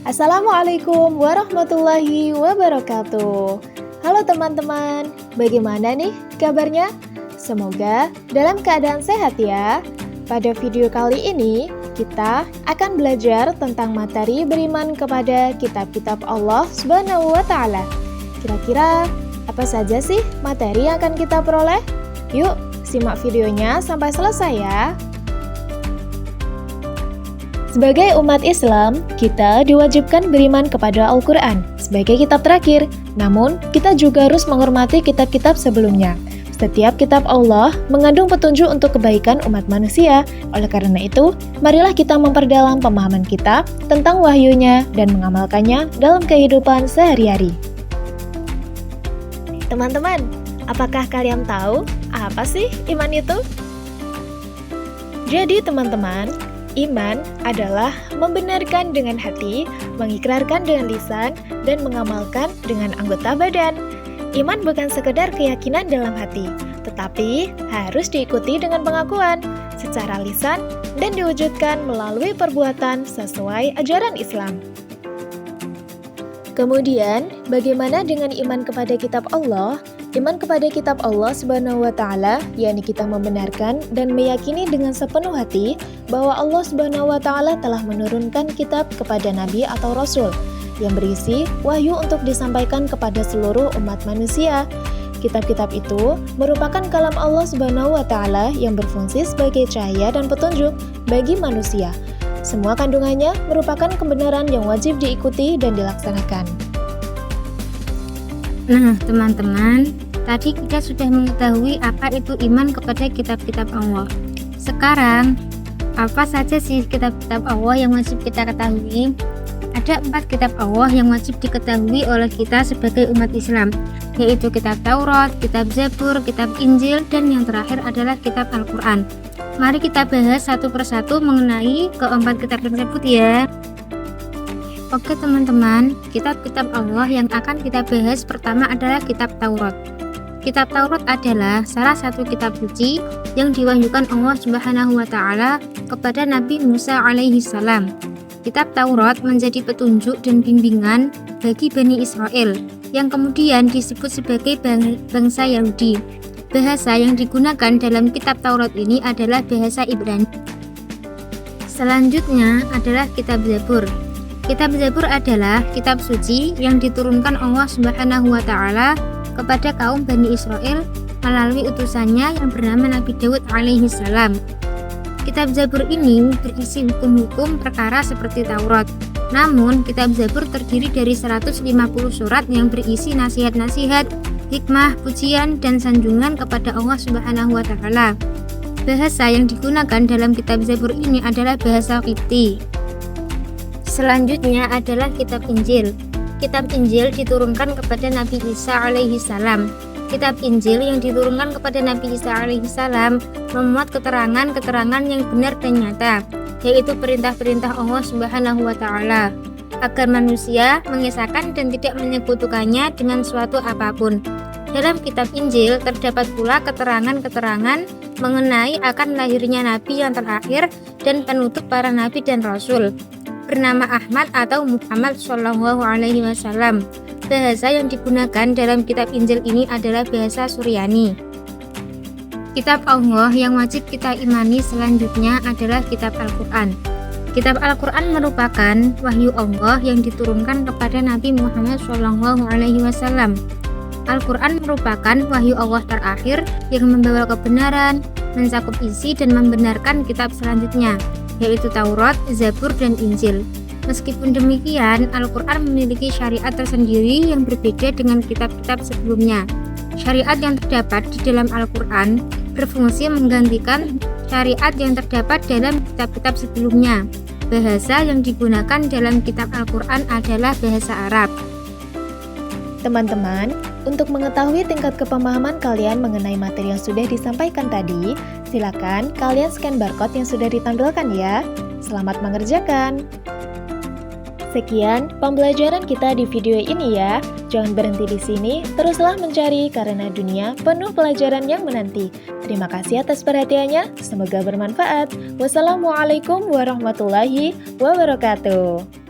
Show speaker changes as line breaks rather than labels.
Assalamualaikum warahmatullahi wabarakatuh. Halo teman-teman, bagaimana nih kabarnya? Semoga dalam keadaan sehat ya. Pada video kali ini, kita akan belajar tentang materi beriman kepada kitab-kitab Allah Subhanahu wa Ta'ala. Kira-kira apa saja sih materi yang akan kita peroleh? Yuk, simak videonya sampai selesai ya. Sebagai umat Islam, kita diwajibkan beriman kepada Al-Quran sebagai kitab terakhir. Namun, kita juga harus menghormati kitab-kitab sebelumnya. Setiap kitab Allah mengandung petunjuk untuk kebaikan umat manusia. Oleh karena itu, marilah kita memperdalam pemahaman kita tentang wahyunya dan mengamalkannya dalam kehidupan sehari-hari. Teman-teman, apakah kalian tahu apa sih iman itu? Jadi teman-teman, iman adalah membenarkan dengan hati, mengikrarkan dengan lisan, dan mengamalkan dengan anggota badan. Iman bukan sekedar keyakinan dalam hati, tetapi harus diikuti dengan pengakuan secara lisan dan diwujudkan melalui perbuatan sesuai ajaran Islam. Kemudian, bagaimana dengan iman kepada kitab Allah? Iman kepada kitab Allah Subhanahu wa Ta'ala, yakni kita membenarkan dan meyakini dengan sepenuh hati bahwa Allah Subhanahu wa Ta'ala telah menurunkan kitab kepada nabi atau rasul yang berisi wahyu untuk disampaikan kepada seluruh umat manusia. Kitab-kitab itu merupakan kalam Allah Subhanahu wa Ta'ala yang berfungsi sebagai cahaya dan petunjuk bagi manusia. Semua kandungannya merupakan kebenaran yang wajib diikuti dan dilaksanakan.
Nah, teman-teman, tadi kita sudah mengetahui apa itu iman kepada kitab-kitab Allah. Sekarang, apa saja sih kitab-kitab Allah yang wajib kita ketahui? Ada 4 kitab Allah yang wajib diketahui oleh kita sebagai umat Islam, yaitu kitab Taurat, kitab Zabur, kitab Injil, dan yang terakhir adalah kitab Al-Quran. Mari kita bahas satu persatu mengenai keempat kitab tersebut ya. Oke teman-teman, kitab-kitab Allah yang akan kita bahas pertama adalah kitab Taurat. Kitab Taurat adalah salah satu kitab suci yang diwahyukan Allah Subhanahu wa Ta'ala kepada Nabi Musa alaihi salam. Kitab Taurat menjadi petunjuk dan bimbingan bagi Bani Israel yang kemudian disebut sebagai bangsa Yahudi. Bahasa yang digunakan dalam kitab Taurat ini adalah bahasa Ibrani. Selanjutnya adalah kitab Zabur. Kitab Zabur adalah kitab suci yang diturunkan Allah Subhanahu wa Ta'ala kepada kaum Bani Israel melalui utusannya yang bernama Nabi Daud alaihi salam. Kitab Zabur ini berisi hukum-hukum perkara seperti Taurat. Namun, kitab Zabur terdiri dari 150 surat yang berisi nasihat-nasihat, hikmah, pujian, dan sanjungan kepada Allah Subhanahu wa Ta'ala. Bahasa yang digunakan dalam kitab Zabur ini adalah bahasa Qibti. Selanjutnya adalah kitab Injil. Kitab Injil diturunkan kepada Nabi Isa alaihi salam. Kitab Injil yang diturunkan kepada Nabi Isa alaihi salam memuat keterangan-keterangan yang benar dan nyata, yaitu perintah-perintah Allah Subhanahu wa Ta'ala agar manusia mengesahkan dan tidak menyekutukannya dengan suatu apapun. Dalam kitab Injil terdapat pula keterangan-keterangan mengenai akan lahirnya Nabi yang terakhir dan penutup para Nabi dan Rasul, bernama Ahmad atau Muhammad Shallallahu Alaihi Wasallam. Bahasa yang digunakan dalam kitab Injil ini adalah bahasa Suryani. Kitab Allah yang wajib kita imani selanjutnya adalah kitab Al-Quran. Kitab Al-Quran merupakan wahyu Allah yang diturunkan kepada Nabi Muhammad Shallallahu Alaihi Wasallam. Al-Quran merupakan wahyu Allah terakhir yang membawa kebenaran, mencakup isi dan membenarkan kitab selanjutnya, yaitu Taurat, Zabur, dan Injil. Meskipun demikian, Al-Quran memiliki syariat tersendiri yang berbeda dengan kitab-kitab sebelumnya. Syariat yang terdapat di dalam Al-Quran berfungsi menggantikan syariat yang terdapat dalam kitab-kitab sebelumnya. Bahasa yang digunakan dalam kitab Al-Quran adalah bahasa Arab.
Teman-teman, untuk mengetahui tingkat kepemahaman kalian mengenai materi yang sudah disampaikan tadi, silakan kalian scan barcode yang sudah ditampilkan ya. Selamat mengerjakan. Sekian pembelajaran kita di video ini ya. Jangan berhenti di sini, teruslah mencari karena dunia penuh pelajaran yang menanti. Terima kasih atas perhatiannya, semoga bermanfaat. Wassalamualaikum warahmatullahi wabarakatuh.